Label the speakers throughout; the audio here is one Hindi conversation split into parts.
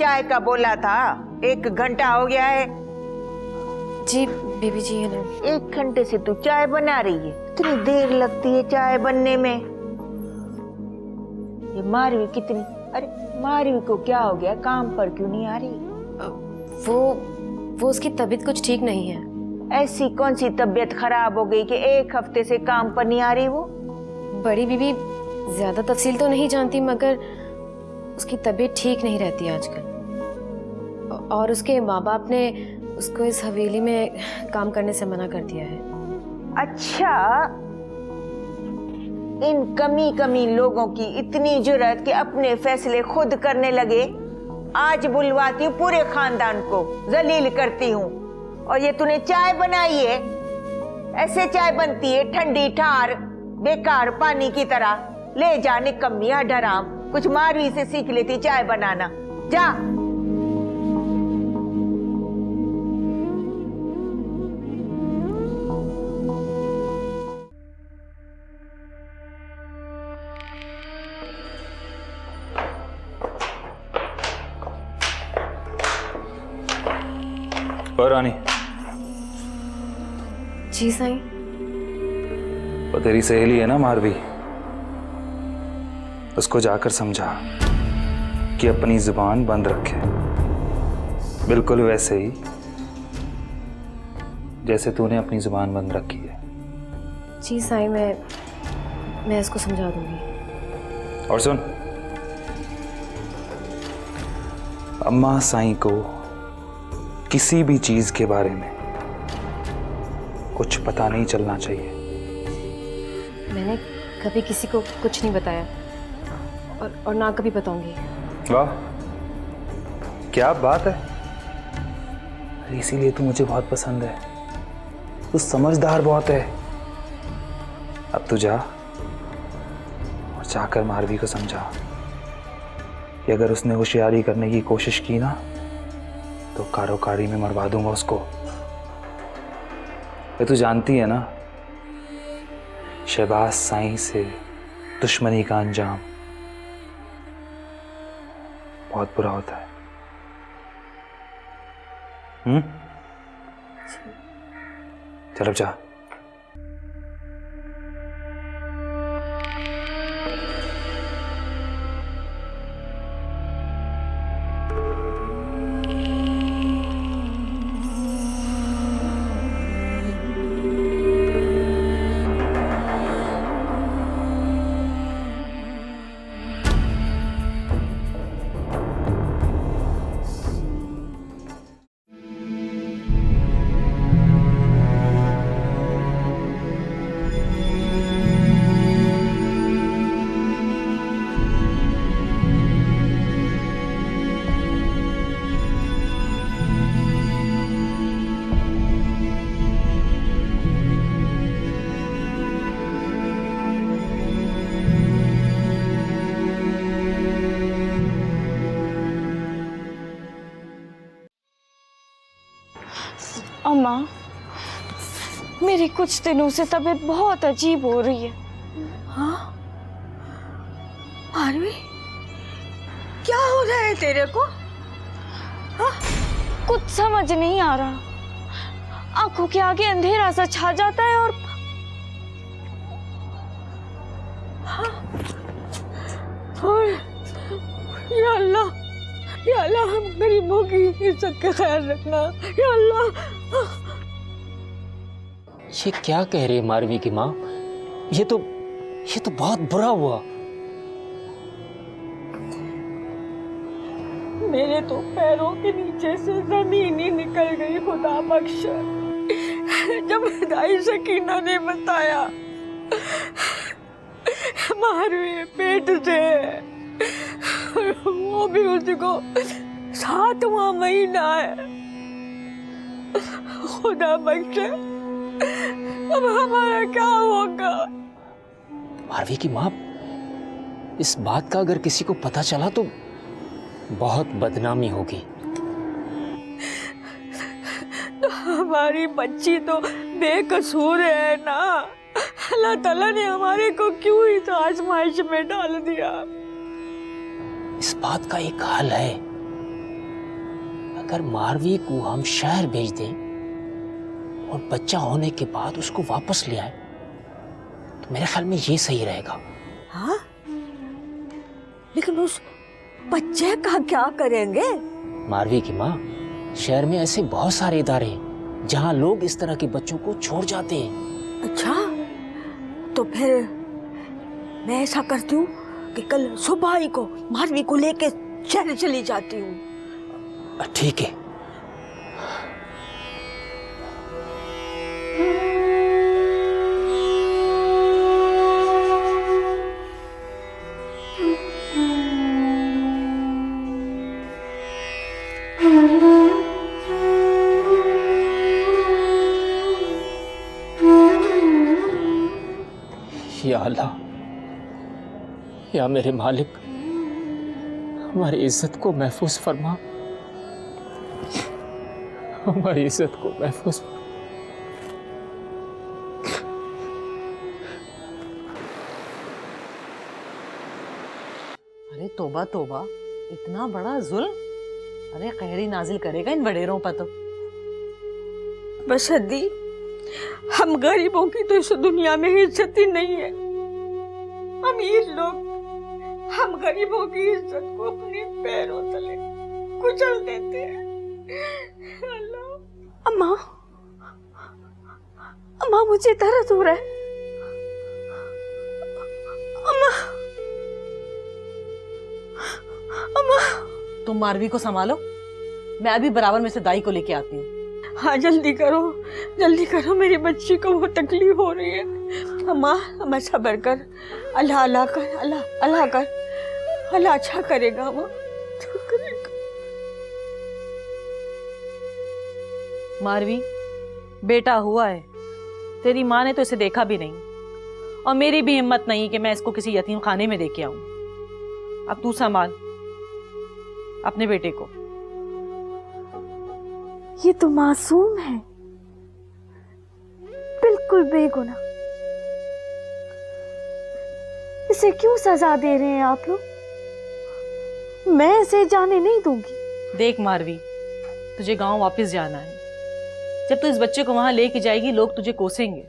Speaker 1: चाय का बोला था, 1 घंटा हो गया है।
Speaker 2: जी बीबी जी, है ना।
Speaker 1: 1 घंटे से तू चाय बना रही है, इतनी देर लगती है चाय बनने में। ये मारवी कितनी, अरे मारवी को क्या हो गया, काम पर क्यों नहीं आ रही?
Speaker 2: वो उसकी तबीयत कुछ ठीक नहीं है।
Speaker 1: ऐसी कौन सी तबीयत खराब हो गई कि 1 हफ्ते से काम पर नहीं आ रही वो?
Speaker 2: बड़ी बीबी ज्यादा तफसील तो नहीं जानती, मगर उसकी तबीयत ठीक नहीं रहती आजकल, और उसके माँ बाप ने उसको इस हवेली में काम करने से मना कर दिया है।
Speaker 1: अच्छा, इन कमी लोगों की इतनी जुर्रत कि अपने फैसले खुद करने लगे। आज बुलवाती हूँ, पूरे खानदान को जलील करती हूँ। और ये तूने चाय बनाई है, ऐसे चाय बनती है, ठंडी ठार बेकार पानी की तरह। ले जा निकम्मिया डराम, कुछ मारवी से सीख लेती चाय बनाना। जा।
Speaker 3: और रानी,
Speaker 2: जी साईं।
Speaker 3: वो तेरी सहेली है ना मारवी, उसको जाकर समझा कि अपनी जुबान बंद रखे, बिल्कुल वैसे ही जैसे तूने अपनी जुबान बंद रखी है।
Speaker 2: जी साईं, मैं इसको समझा दूंगी।
Speaker 3: और सुन, अम्मा साईं को किसी भी चीज के बारे में कुछ पता नहीं चलना चाहिए।
Speaker 2: मैंने कभी किसी को कुछ नहीं बताया, और ना कभी बताऊंगी।
Speaker 3: वाह, क्या बात है। इसीलिए तू मुझे बहुत पसंद है, तू समझदार बहुत है। अब तू जा और जाकर मारवी को समझा कि अगर उसने होशियारी करने की कोशिश की ना तो कारोकारी में मरवा दूंगा उसको। ये तू जानती है ना, शहबाज साईं से दुश्मनी का अंजाम बहुत बुरा होता है। चल अब जा।
Speaker 4: अम्मा, मेरी कुछ दिनों से तबीयत बहुत अजीब हो रही है।
Speaker 1: हाँ मारवी, क्या हो रहा है तेरे को?
Speaker 4: हाँ? कुछ समझ नहीं आ रहा। आंखों के आगे अंधेरा सा छा जाता है और
Speaker 1: हाँ? या अल्लाह, या अल्लाह, हम गरीबों की इज्जत का ख्याल रखना, या अल्लाह।
Speaker 5: ये क्या कह रही है मारवी की माँ? ये तो बहुत बुरा हुआ।
Speaker 1: मेरे तो पैरों के नीचे से जमीन ही निकल गई, खुदा बख्श। जब दाई सकीना ने बताया मारवी पेट से, वो भी उसको 7वां महीना है, खुदा बख्शे, अब हमारा क्या होगा?
Speaker 5: मारवी की माँ, इस बात का अगर किसी को पता चला तो बहुत बदनामी होगी।
Speaker 1: हमारी बच्ची तो बेकसूर है ना, अल्लाह ताला ने हमारे को क्यों इस आजमाइश में डाल दिया?
Speaker 5: इस बात का एक हल है। अगर मारवी को हम शहर भेज दें और बच्चा होने के बाद उसको वापस ले आए तो मेरे ख्याल में ये सही रहेगा।
Speaker 1: हाँ, लेकिन उस बच्चे का क्या करेंगे?
Speaker 5: मारवी की माँ, शहर में ऐसे बहुत सारे इदारे हैं जहाँ लोग इस तरह के बच्चों को छोड़ जाते हैं।
Speaker 1: अच्छा, तो फिर मैं ऐसा करती हूँ कि कल सुबह ही को मारवी को लेके शहर चली जाती हूँ।
Speaker 5: ठीक है। या अल्लाह, या मेरे मालिक, हमारी इज्जत को महफूज फरमा, हमारी इज्जत को महफूज फरमा।
Speaker 6: अरे तोबा तोबा, इतना बड़ा जुल्म! अरे कहरी नाजिल करेगा इन बडेरों पर तो।
Speaker 1: बस हद्दी, हम गरीबों की तो इस दुनिया में इज्जत ही नहीं है। अमीर लोग हम गरीबों की इज्जत को अपने पैरों तले कुचल देते हैं। अल्लाह। अम्मा, अम्मा मुझे दर्द हो रहा है। अम्मा, अम्मा।
Speaker 6: तुम मारवी को संभालो, मैं अभी बराबर में से दाई को लेके आती हूँ।
Speaker 1: हाँ जल्दी करो, मेरी बच्ची को वो तकलीफ हो रही है। अम्मा, अम्मा सब्र कर, अल्लाह अल्लाह कर, अल्लाह अल्लाह कर, अल्लाह अच्छा करेगा अम्मा, अच्छा करेगा।
Speaker 6: मारवी, बेटा हुआ है, तेरी माँ ने तो इसे देखा भी नहीं और मेरी भी हिम्मत नहीं कि मैं इसको किसी यतीम खाने में देके आऊं। अब तू संभाल अपने बेटे को।
Speaker 4: ये तो मासूम है, बिल्कुल बेगुनाह। इसे क्यों सजा दे रहे हैं आप लोग? मैं इसे जाने नहीं दूंगी।
Speaker 6: देख मारवी, तुझे गांव वापस जाना है। जब तू इस बच्चे को वहां लेके जाएगी, लोग तुझे कोसेंगे।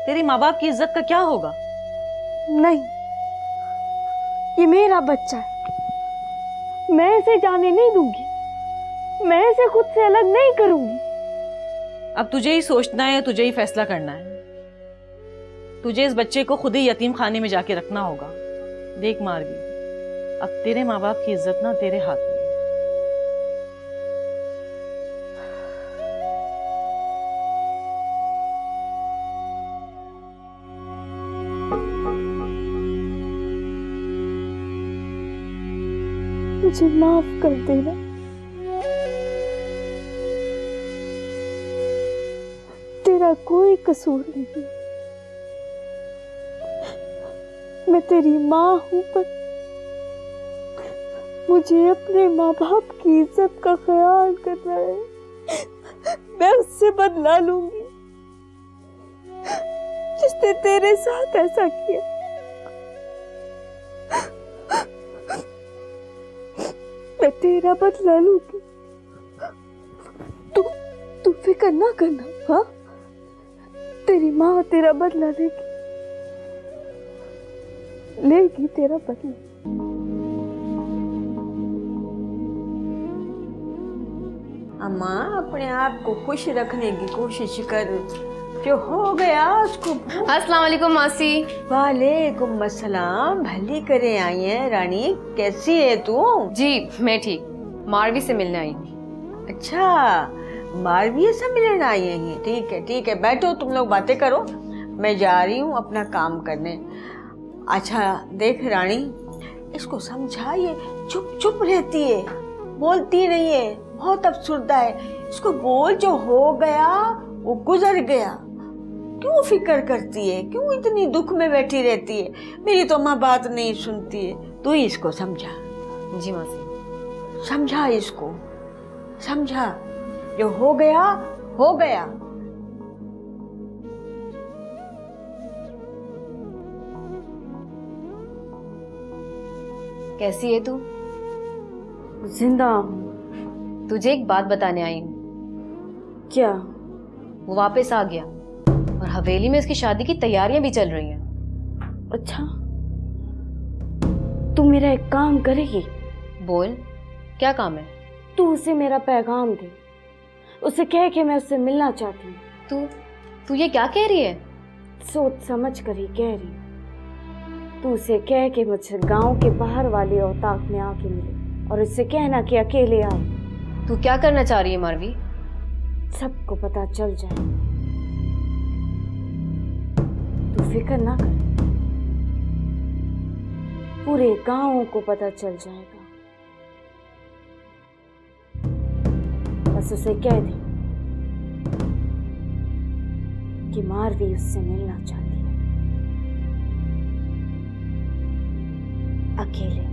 Speaker 6: तेरी माँ बाप की इज्जत का क्या होगा?
Speaker 4: नहीं, ये मेरा बच्चा है, मैं इसे जाने नहीं दूंगी। मैं इसे खुद से अलग नहीं करूंगी।
Speaker 6: अब तुझे ही सोचना है, तुझे ही फैसला करना है। तुझे इस बच्चे को खुद ही यतीम खाने में जाके रखना होगा। देख मारवी, अब तेरे माँ बाप की इज्जत ना तेरे हाथ में है।
Speaker 4: मुझे माफ कर देना। तेरा कोई कसूर नहीं। मैं तेरी माँ हूं, पर मुझे अपने माँ बाप की इज्जत का ख्याल करना है। मैं उससे बदला लूंगी जिसने तेरे साथ ऐसा किया। मैं तेरा बदला लूंगी। तू फिक्र ना करना। हाँ, तेरी माँ तेरा बदला लेगी तेरा बदला।
Speaker 1: अम्मा, अपने आप को खुश रखने की कोशिश कर। जो हो गया उसको।
Speaker 2: अस्सलाम वालेकुम मासी।
Speaker 1: वालेकुम अस्सलाम। भली करे आई है रानी, कैसी है तू?
Speaker 2: जी मैं ठीक, मारवी से मिलने आई हूँ।
Speaker 1: अच्छा, मारवी से मिलने आई है। ठीक है, बैठो तुम लोग बातें करो, मैं जा रही हूँ अपना काम करने। अच्छा देख रानी, इसको समझा, ये चुप चुप रहती है, बोलती नहीं है, बहुत अफसुर्दा है। इसको बोल जो हो गया वो गुजर गया। क्यों फिक्र करती है, क्यों इतनी दुख में बैठी रहती है? मेरी तो माँ बात नहीं सुनती है। तू ही इसको समझा।
Speaker 2: जी मासी।
Speaker 1: समझा इसको, समझा। जो हो गया हो गया।
Speaker 2: कैसी है तू?
Speaker 4: जिंदा हूँ।
Speaker 2: तुझे एक बात बताने आई हूँ।
Speaker 4: क्या?
Speaker 2: वो वापस आ गया और हवेली में उसकी शादी की तैयारियां भी चल रही हैं।
Speaker 4: अच्छा, तू मेरा एक काम करेगी?
Speaker 2: बोल, क्या काम है?
Speaker 4: तू उसे मेरा पैगाम दे, उसे कह के मैं उससे मिलना चाहती हूँ।
Speaker 2: तू ये क्या कह रही है?
Speaker 4: सोच समझ कर ही कह रही हूँ। तू उसे कह के मुझसे गांव के बाहर वाले औताक में आके मिले और उससे कहना कि अकेले आए।
Speaker 2: तू क्या करना चाह रही है मारवी?
Speaker 4: सबको पता चल जाए। तू फिक्र ना कर, पूरे गांव को पता चल जाएगा। बस उसे कह दे कि मारवी उससे मिलना चाहती है, अकेले।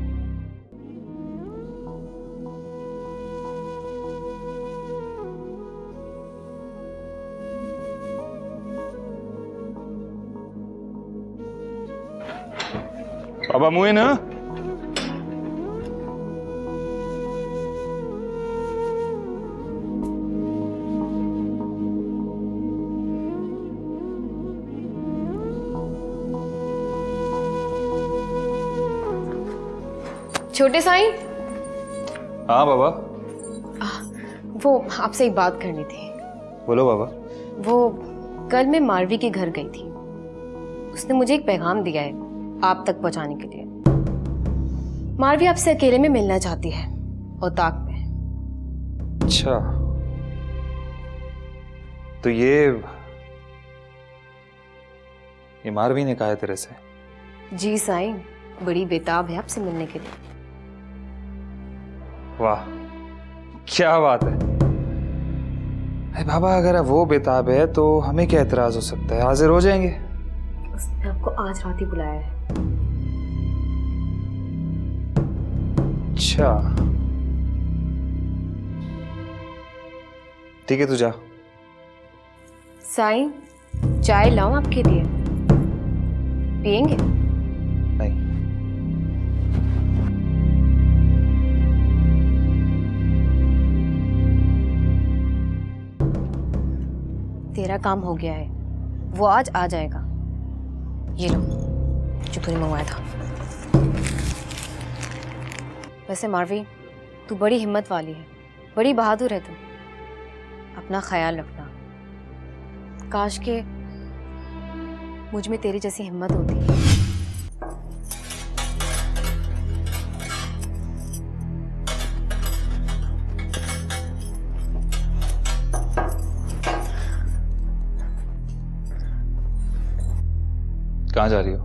Speaker 3: बाबा मुइन
Speaker 2: छोटे साईं,
Speaker 3: हाँ बाबा।
Speaker 2: वो आपसे एक बात करनी थी।
Speaker 3: बोलो बाबा।
Speaker 2: वो कल मैं मारवी के घर गई थी, उसने मुझे एक पैगाम दिया है आप तक पहुंचाने के लिए। मारवी आपसे अकेले में मिलना चाहती है औताक में।
Speaker 3: अच्छा, तो ये मारवी ने कहा है तेरे से?
Speaker 2: जी साईं, बड़ी बेताब है आपसे मिलने के लिए।
Speaker 3: वाह, क्या बात है। अरे बाबा, अगर वो बेताब है तो हमें क्या एतराज हो सकता है? हाजिर हो जाएंगे।
Speaker 2: उसने आपको आज रात ही बुलाया है।
Speaker 3: अच्छा, ठीक है, तू जा।
Speaker 2: साईं, चाय लाऊं आपके लिए? पियेंगे?
Speaker 3: नहीं।
Speaker 2: तेरा काम हो गया है, वो आज आ जाएगा। ये लो जो तूने मंगवाया था। वैसे मारवी, तू बड़ी हिम्मत वाली है, बड़ी बहादुर है तू। अपना ख्याल रखना। काश के मुझ में तेरी जैसी हिम्मत होती।
Speaker 3: कहाँ जा रही हो?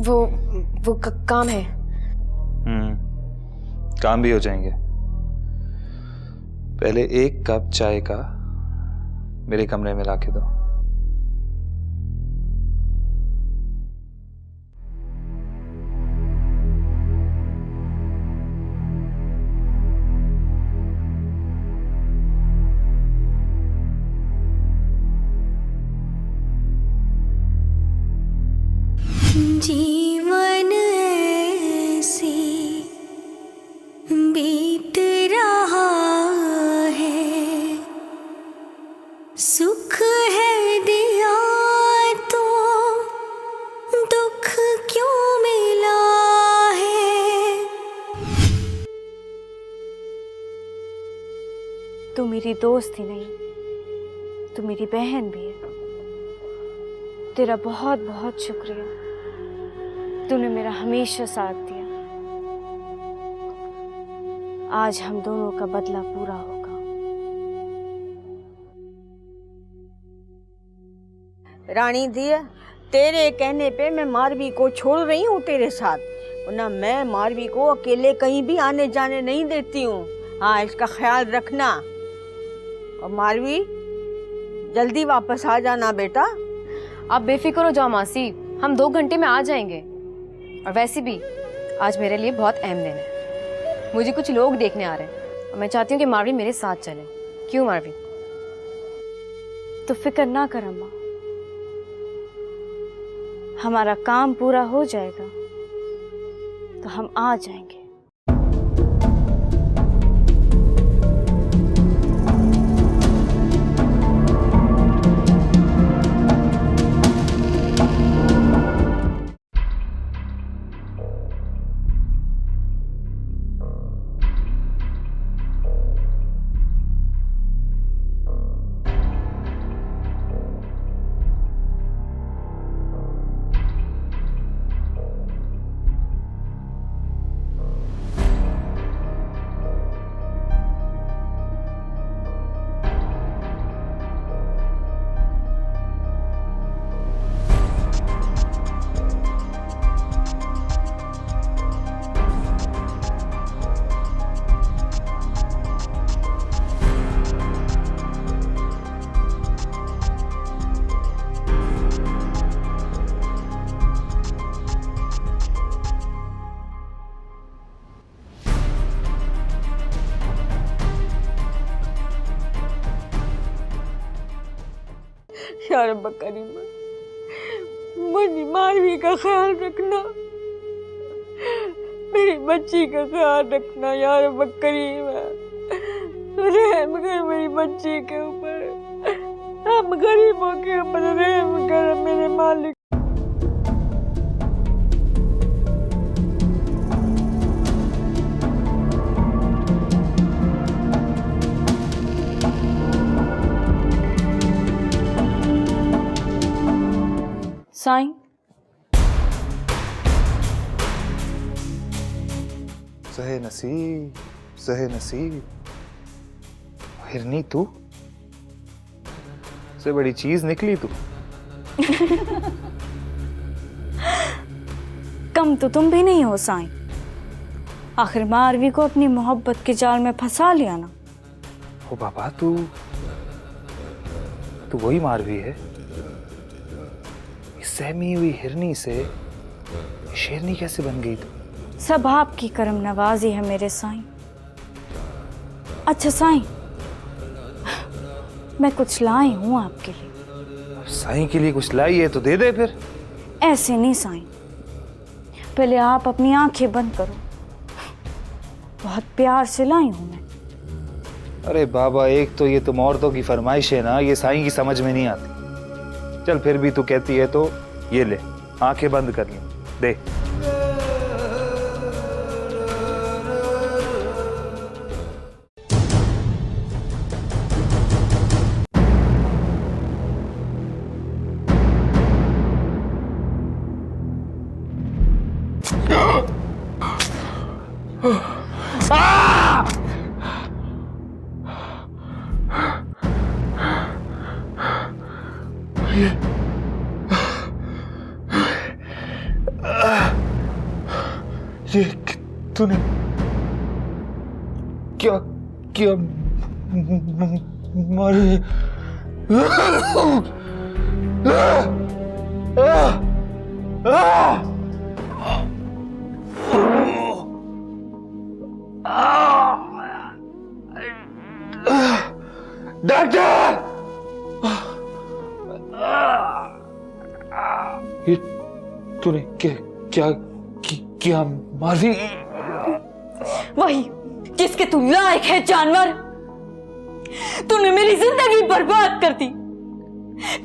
Speaker 2: वो काम है।
Speaker 3: काम भी हो जाएंगे। पहले एक कप चाय का मेरे कमरे में लाके दो।
Speaker 7: जीवन ऐसे बीत रहा है, सुख है दिया तो दुख क्यों मिला है।
Speaker 4: तू मेरी दोस्त ही नहीं, तू मेरी बहन भी है। तेरा बहुत बहुत शुक्रिया, तूने मेरा हमेशा साथ दिया। आज हम दोनों का बदला पूरा होगा।
Speaker 1: रानी दिया, तेरे कहने पे मैं मारवी को छोड़ रही हूँ तेरे साथ, वरना मैं मारवी को अकेले कहीं भी आने जाने नहीं देती हूँ। हाँ, इसका ख्याल रखना। और मारवी, जल्दी वापस आ जाना बेटा।
Speaker 2: आप बेफिक्र हो जाओ मासी, हम 2 घंटे में आ जाएंगे। और वैसे भी आज मेरे लिए बहुत अहम दिन है, मुझे कुछ लोग देखने आ रहे हैं और मैं चाहती हूँ कि मारवी मेरे साथ चले। क्यों मारवी?
Speaker 4: तो फिक्र ना कर अम्मा, हमारा काम पूरा हो जाएगा तो हम आ जाएंगे। या रब्बा करीमा, मुझे मारवी का ख्याल रखना, मेरी बच्ची का ख्याल रखना या रब्बा करीमा। रहम कर मेरी बच्ची के ऊपर, हम गरीबों के ऊपर रहम कर मेरे मालिक। साईं,
Speaker 3: सहे नसीब, सहे नसीब। हिरनी तू से बड़ी चीज निकली तू।
Speaker 4: कम तो तुम भी नहीं हो साईं, आखिर मारवी को अपनी मोहब्बत के जाल में फंसा लिया ना।
Speaker 3: ओ बाबा, तू वही मारवी है। इस सहमी हुई हिरनी से शेरनी कैसे बन गई तू?
Speaker 4: सब आपकी करम नवाजी है मेरे साईं। अच्छा साईं, मैं कुछ लाई हूं आपके लिए।
Speaker 3: साईं के लिए कुछ लाई है तो दे दे फिर।
Speaker 4: ऐसे नहीं साईं, पहले आप अपनी आंखें बंद करो, बहुत प्यार से लाई हूं मैं।
Speaker 3: अरे बाबा, एक तो ये तुम औरतों की फरमाइश है ना, ये साईं की समझ में नहीं आती। चल फिर भी तू कहती है तो ये ले, आंखें बंद कर ली, दे। ये तूने क्या किया? मारे डॉक्टर, ये तूने क्या किया मारवी?
Speaker 4: वही जिसके तू लायक है जानवर। तूने मेरी जिंदगी बर्बाद कर दी।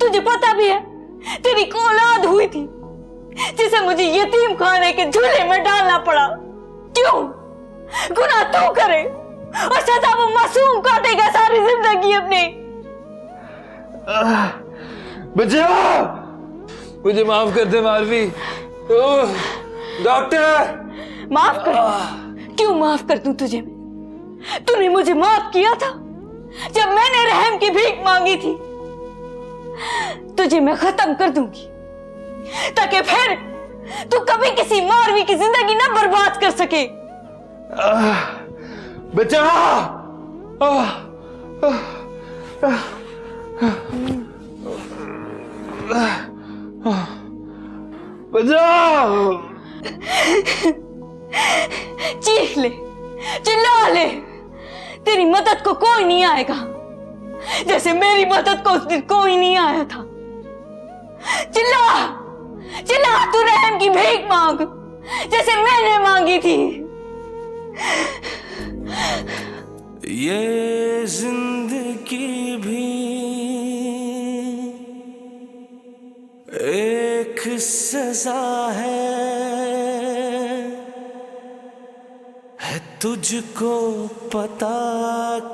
Speaker 4: तुझे पता भी है तेरी को औलाद हुई थी जिसे मुझे यतीम खाने के झूले में डालना पड़ा। क्यों? गुनाह तू करे और सजा वो मासूम काटेगा सारी जिंदगी अपनी।
Speaker 3: बचाओ, मुझे माफ कर दे मारवी। डॉक्टर,
Speaker 4: माफ कर? क्यों माफ कर दूं तुझे? तूने मुझे माफ किया था जब मैंने रहम की भीख मांगी थी। तुझे मैं खत्म कर दूंगी ताकि फिर तू कभी किसी मारवी की जिंदगी ना बर्बाद कर सके।
Speaker 3: बचाओ, बचाओ।
Speaker 4: चीख ले, चिल्ला ले, तेरी मदद को कोई नहीं आएगा जैसे मेरी मदद को उस दिन कोई नहीं आया था। चिल्ला चिल्ला, तू रहम की भीख मांग जैसे मैंने मांगी थी।
Speaker 8: ये जिंदगी भी एक सजा है तुझको पता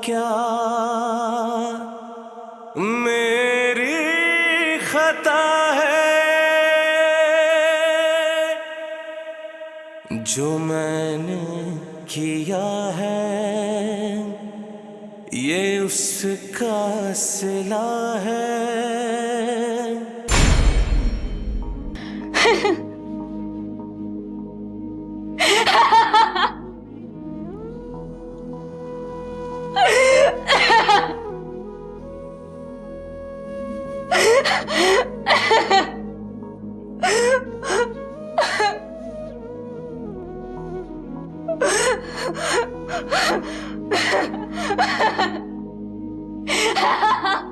Speaker 8: क्या मेरी खता है जो मैंने किया है ये उसका सिला है।
Speaker 4: Ha ha ha!